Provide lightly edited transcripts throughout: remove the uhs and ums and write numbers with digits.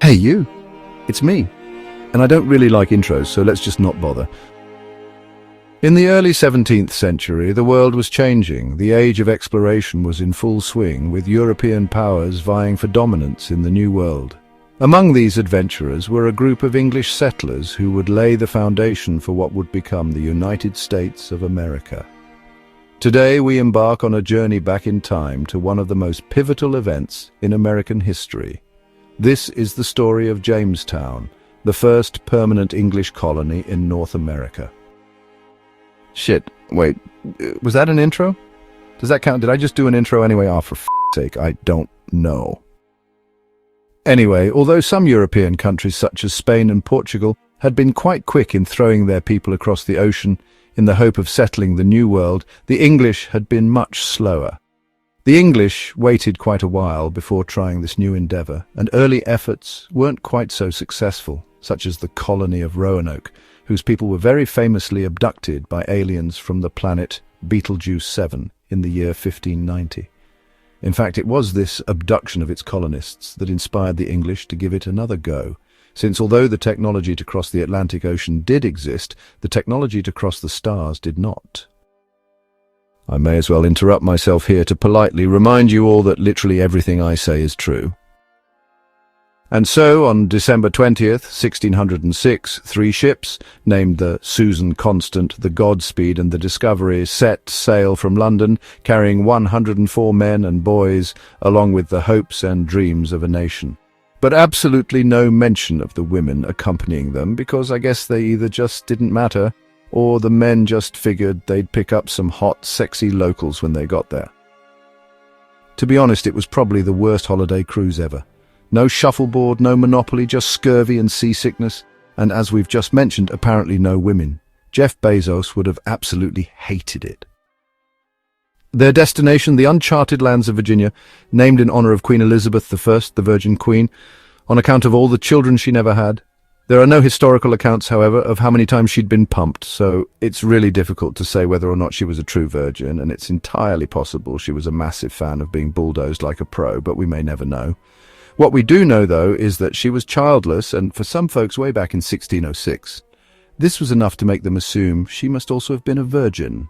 Hey you, it's me. And I don't really like intros, so let's just not bother. In the early 17th century, the world was changing. The age of exploration was in full swing, with European powers vying for dominance in the New World. Among these adventurers were a group of English settlers who would lay the foundation for what would become the United States of America. Today we embark on a journey back in time to one of the most pivotal events in American history. This is the story of Jamestown, the first permanent English colony in North America. Shit, wait, was that an intro? Does that count? Did I just do an intro anyway? Oh, for f***'s sake, I don't know. Anyway, although some European countries such as Spain and Portugal had been quite quick in throwing their people across the ocean in the hope of settling the New World, the English had been much slower. The English waited quite a while before trying this new endeavour, and early efforts weren't quite so successful, such as the colony of Roanoke, whose people were very famously abducted by aliens from the planet Betelgeuse 7 in the year 1590. In fact, it was this abduction of its colonists that inspired the English to give it another go, since although the technology to cross the Atlantic Ocean did exist, the technology to cross the stars did not. I may as well interrupt myself here to politely remind you all that literally everything I say is true. And so, on December 20th, 1606, 3 ships, named the Susan Constant, the Godspeed and the Discovery, set sail from London, carrying 104 men and boys, along with the hopes and dreams of a nation. But absolutely no mention of the women accompanying them, because I guess they either just didn't matter, or the men just figured they'd pick up some hot, sexy locals when they got there. To be honest, it was probably the worst holiday cruise ever. No shuffleboard, no Monopoly, just scurvy and seasickness, and as we've just mentioned, apparently no women. Jeff Bezos would have absolutely hated it. Their destination, the uncharted lands of Virginia, named in honor of Queen Elizabeth I, the Virgin Queen, on account of all the children she never had. There are no historical accounts, however, of how many times she'd been pumped, so it's really difficult to say whether or not she was a true virgin, and it's entirely possible she was a massive fan of being bulldozed like a pro, but we may never know. What we do know, though, is that she was childless, and for some folks way back in 1606. This was enough to make them assume she must also have been a virgin.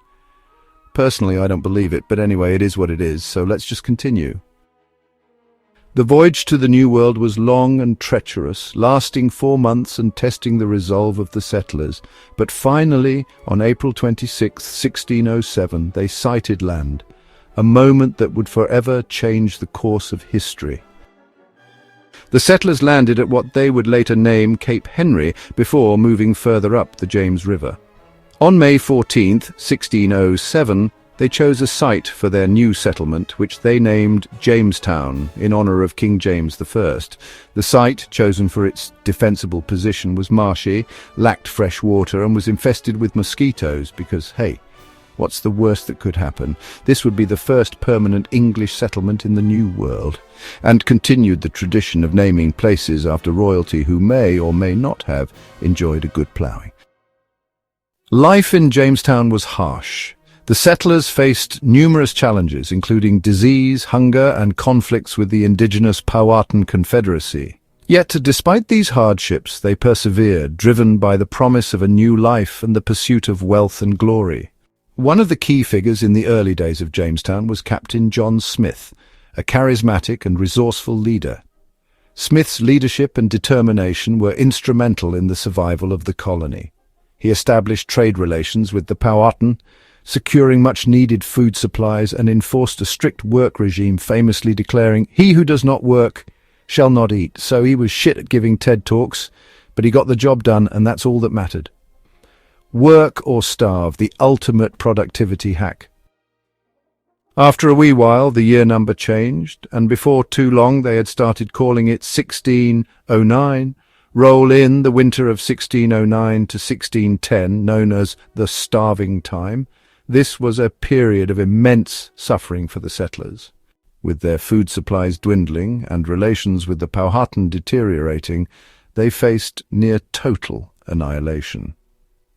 Personally, I don't believe it, but anyway, it is what it is, so let's just continue. The voyage to the New World was long and treacherous, lasting 4 months and testing the resolve of the settlers, but finally, on April 26, 1607, they sighted land, a moment that would forever change the course of history. The settlers landed at what they would later name Cape Henry before moving further up the James River. On May 14, 1607, they chose a site for their new settlement, which they named Jamestown, in honor of King James I. The site, chosen for its defensible position, was marshy, lacked fresh water, and was infested with mosquitoes because, hey, what's the worst that could happen? This would be the first permanent English settlement in the New World, and continued the tradition of naming places after royalty who may or may not have enjoyed a good ploughing. Life in Jamestown was harsh. The settlers faced numerous challenges, including disease, hunger, and conflicts with the indigenous Powhatan Confederacy. Yet, despite these hardships, they persevered, driven by the promise of a new life and the pursuit of wealth and glory. One of the key figures in the early days of Jamestown was Captain John Smith, a charismatic and resourceful leader. Smith's leadership and determination were instrumental in the survival of the colony. He established trade relations with the Powhatan, securing much-needed food supplies, and enforced a strict work regime, famously declaring, "He who does not work shall not eat." So he was shit at giving TED Talks, but he got the job done, and that's all that mattered. Work or starve, the ultimate productivity hack. After a wee while, the year number changed, and before too long they had started calling it 1609. Roll in the winter of 1609 to 1610, known as the Starving Time. This was a period of immense suffering for the settlers. With their food supplies dwindling and relations with the Powhatan deteriorating, they faced near total annihilation.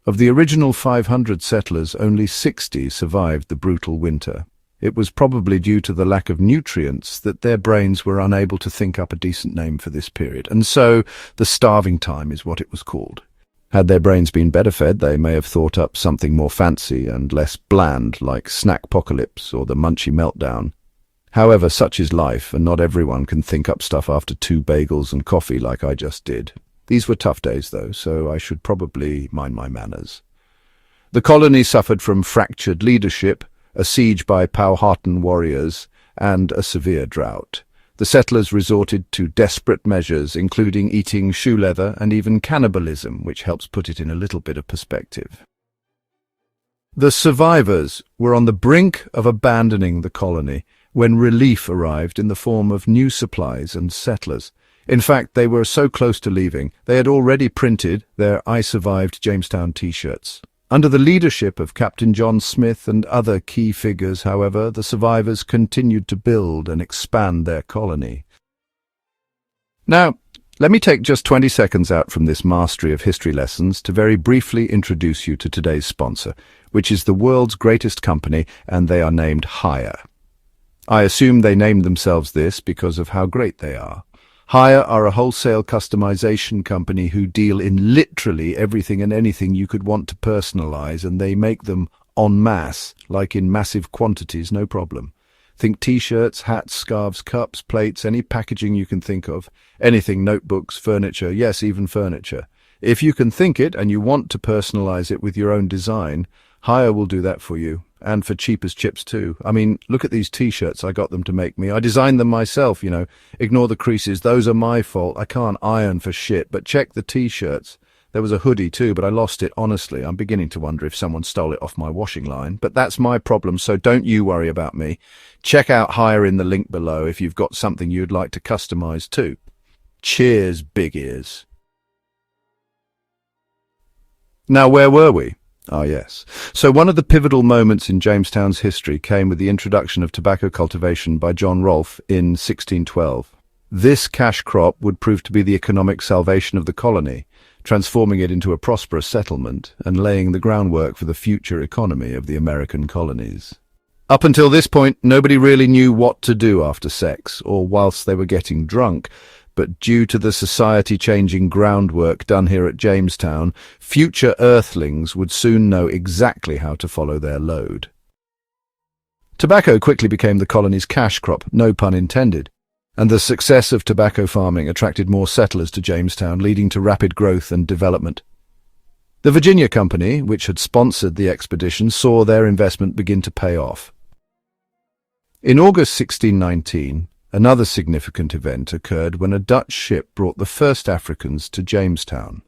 Of the original 500 settlers, only 60 survived the brutal winter. It was probably due to the lack of nutrients that their brains were unable to think up a decent name for this period, and so the starving time is what it was called. Had their brains been better fed, they may have thought up something more fancy and less bland, like Snackpocalypse or the Munchy Meltdown. However, such is life, and not everyone can think up stuff after 2 bagels and coffee like I just did. These were tough days, though, so I should probably mind my manners. The colony suffered from fractured leadership, a siege by Powhatan warriors, and a severe drought. The settlers resorted to desperate measures, including eating shoe leather and even cannibalism, which helps put it in a little bit of perspective. The survivors were on the brink of abandoning the colony when relief arrived in the form of new supplies and settlers. In fact, they were so close to leaving, they had already printed their I Survived Jamestown t-shirts. Under the leadership of Captain John Smith and other key figures, however, the survivors continued to build and expand their colony. Now, let me take just 20 seconds out from this mastery of history lessons to very briefly introduce you to today's sponsor, which is the world's greatest company, and they are named Hire. I assume they named themselves this because of how great they are. Hire are a wholesale customization company who deal in literally everything and anything you could want to personalize, and they make them en masse, like in massive quantities, no problem. Think t-shirts, hats, scarves, cups, plates, any packaging you can think of. Anything, notebooks, furniture, yes, even furniture. If you can think it and you want to personalize it with your own design, Hire will do that for you. And for cheap as chips too. I mean, look at these t-shirts I got them to make me. I designed them myself, you know. Ignore the creases, those are my fault. I can't iron for shit, but check the t-shirts. There was a hoodie too, but I lost it, honestly. I'm beginning to wonder if someone stole it off my washing line. But that's my problem, so don't you worry about me. Check out Hire in the link below if you've got something you'd like to customize too. Cheers, big ears. Now, where were we? Ah, yes. So one of the pivotal moments in Jamestown's history came with the introduction of tobacco cultivation by John Rolfe in 1612. This cash crop would prove to be the economic salvation of the colony, transforming it into a prosperous settlement and laying the groundwork for the future economy of the American colonies. Up until this point, nobody really knew what to do after sex or whilst they were getting drunk. But due to the society-changing groundwork done here at Jamestown, future Earthlings would soon know exactly how to follow their load. Tobacco quickly became the colony's cash crop, no pun intended, and the success of tobacco farming attracted more settlers to Jamestown, leading to rapid growth and development. The Virginia Company, which had sponsored the expedition, saw their investment begin to pay off. In August 1619, another significant event occurred when a Dutch ship brought the first Africans to Jamestown.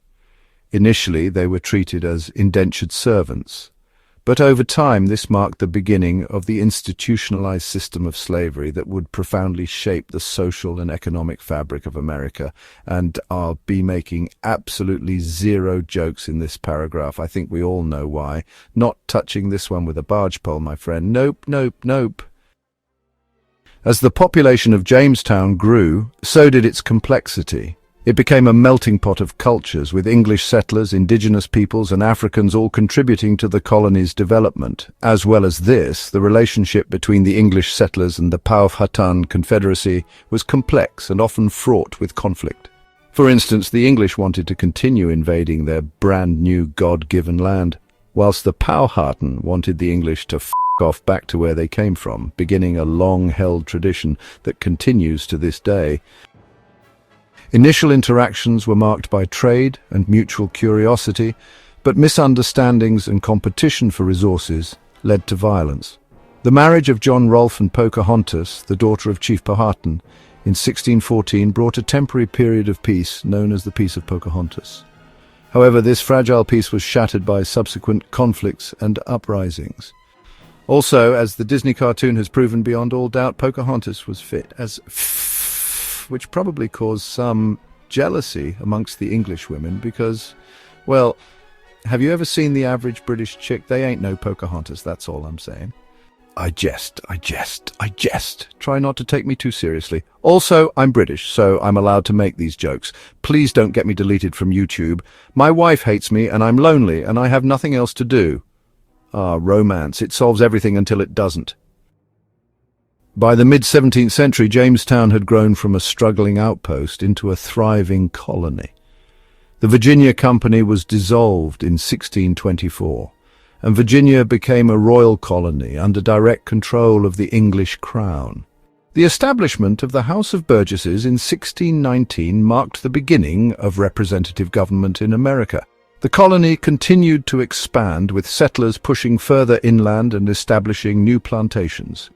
Initially, they were treated as indentured servants, but over time this marked the beginning of the institutionalized system of slavery that would profoundly shape the social and economic fabric of America. And I'll be making absolutely zero jokes in this paragraph. I think we all know why. Not touching this one with a barge pole, my friend. Nope, nope, nope. As the population of Jamestown grew, so did its complexity. It became a melting pot of cultures, with English settlers, indigenous peoples, and Africans all contributing to the colony's development. As well as this, the relationship between the English settlers and the Powhatan Confederacy was complex and often fraught with conflict. For instance, the English wanted to continue invading their brand-new God-given land, whilst the Powhatan wanted the English to off back to where they came from, beginning a long-held tradition that continues to this day. Initial interactions were marked by trade and mutual curiosity, but misunderstandings and competition for resources led to violence. The marriage of John Rolfe and Pocahontas, the daughter of Chief Powhatan, in 1614 brought a temporary period of peace known as the Peace of Pocahontas. However, this fragile peace was shattered by subsequent conflicts and uprisings. Also, as the Disney cartoon has proven beyond all doubt, Pocahontas was fit as which probably caused some jealousy amongst the English women because, well, have you ever seen the average British chick? They ain't no Pocahontas, that's all I'm saying. I jest. Try not to take me too seriously. Also, I'm British, so I'm allowed to make these jokes. Please don't get me deleted from YouTube. My wife hates me and I'm lonely and I have nothing else to do. Ah, romance. It solves everything until it doesn't. By the mid-17th century, Jamestown had grown from a struggling outpost into a thriving colony. The Virginia Company was dissolved in 1624, and Virginia became a royal colony under direct control of the English crown. The establishment of the House of Burgesses in 1619 marked the beginning of representative government in America. The colony continued to expand, with settlers pushing further inland and establishing new plantations.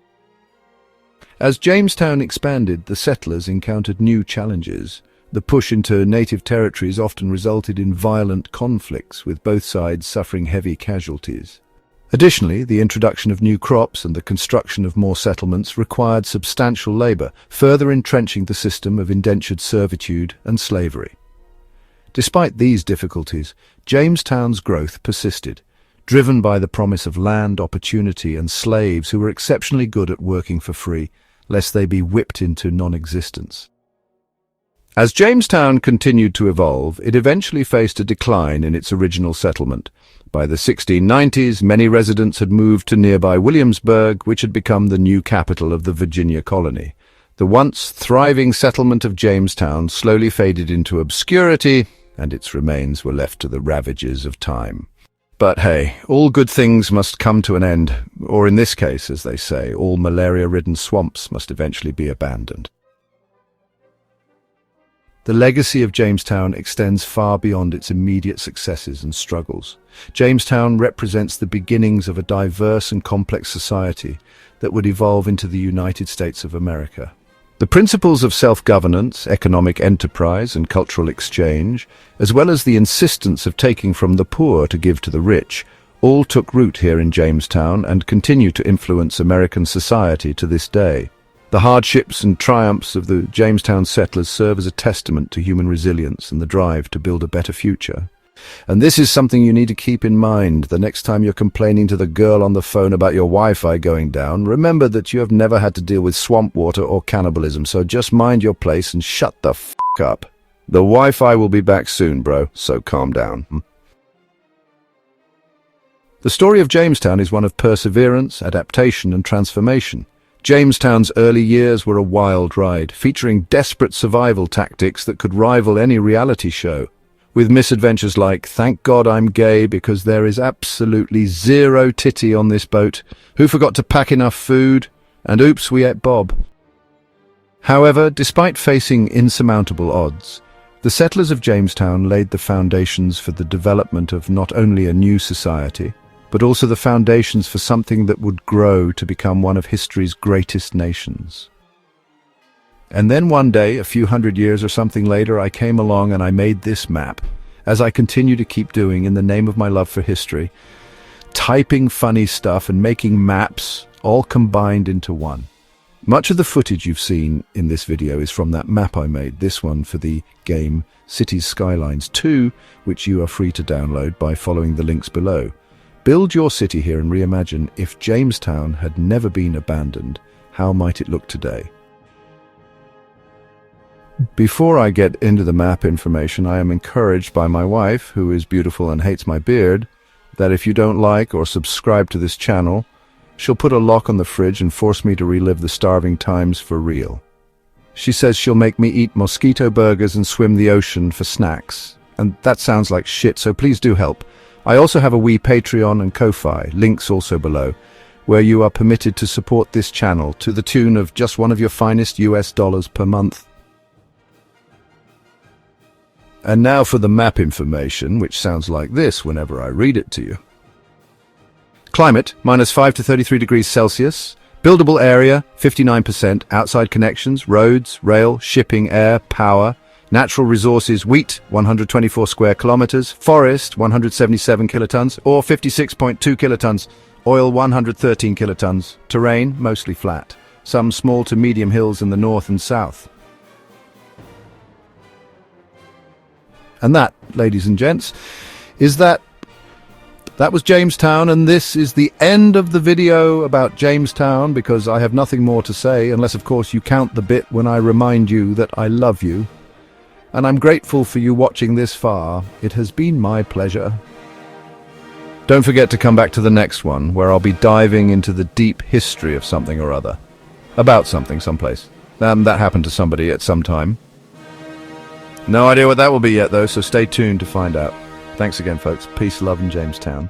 As Jamestown expanded, the settlers encountered new challenges. The push into native territories often resulted in violent conflicts, with both sides suffering heavy casualties. Additionally, the introduction of new crops and the construction of more settlements required substantial labor, further entrenching the system of indentured servitude and slavery. Despite these difficulties, Jamestown's growth persisted, driven by the promise of land, opportunity, and slaves who were exceptionally good at working for free, lest they be whipped into non-existence. As Jamestown continued to evolve, it eventually faced a decline in its original settlement. By the 1690s, many residents had moved to nearby Williamsburg, which had become the new capital of the Virginia colony. The once thriving settlement of Jamestown slowly faded into obscurity, and its remains were left to the ravages of time. But hey, all good things must come to an end, or in this case, as they say, all malaria-ridden swamps must eventually be abandoned. The legacy of Jamestown extends far beyond its immediate successes and struggles. Jamestown represents the beginnings of a diverse and complex society that would evolve into the United States of America. The principles of self-governance, economic enterprise, and cultural exchange, as well as the insistence of taking from the poor to give to the rich, all took root here in Jamestown and continue to influence American society to this day. The hardships and triumphs of the Jamestown settlers serve as a testament to human resilience and the drive to build a better future. And this is something you need to keep in mind the next time you're complaining to the girl on the phone about your Wi-Fi going down. Remember that you have never had to deal with swamp water or cannibalism, so just mind your place and shut the f*** up. The Wi-Fi will be back soon, bro, so calm down. The story of Jamestown is one of perseverance, adaptation, and transformation. Jamestown's early years were a wild ride, featuring desperate survival tactics that could rival any reality show. With misadventures like, thank God I'm gay because there is absolutely zero titty on this boat, who forgot to pack enough food, and oops, we ate Bob. However, despite facing insurmountable odds, the settlers of Jamestown laid the foundations for the development of not only a new society, but also the foundations for something that would grow to become one of history's greatest nations. And then one day, a few hundred years or something later, I came along and I made this map, as I continue to keep doing in the name of my love for history, typing funny stuff and making maps, all combined into one. Much of the footage you've seen in this video is from that map I made, this one for the game Cities Skylines 2, which you are free to download by following the links below. Build your city here and reimagine if Jamestown had never been abandoned, how might it look today? Before I get into the map information, I am encouraged by my wife, who is beautiful and hates my beard, that if you don't like or subscribe to this channel, she'll put a lock on the fridge and force me to relive the starving times for real. She says she'll make me eat mosquito burgers and swim the ocean for snacks, and that sounds like shit, so please do help. I also have a wee Patreon and Ko-Fi, links also below, where you are permitted to support this channel to the tune of just one of your finest US dollars per month. And now for the map information, which sounds like this whenever I read it to you. Climate, -5 to 33 degrees Celsius. Buildable area, 59%. Outside connections, roads, rail, shipping, air, power. Natural resources, wheat, 124 square kilometers. Forest, 177 kilotons, or 56.2 kilotons. Oil, 113 kilotons. Terrain, mostly flat. Some small to medium hills in the north and south. And that, ladies and gents, is that was Jamestown, and this is the end of the video about Jamestown, because I have nothing more to say, unless of course you count the bit when I remind you that I love you. And I'm grateful for you watching this far. It has been my pleasure. Don't forget to come back to the next one, where I'll be diving into the deep history of something or other. about something someplace. That happened to somebody at some time. No idea what that will be yet, though, so stay tuned to find out. Thanks again, folks. Peace, love, and Jamestown.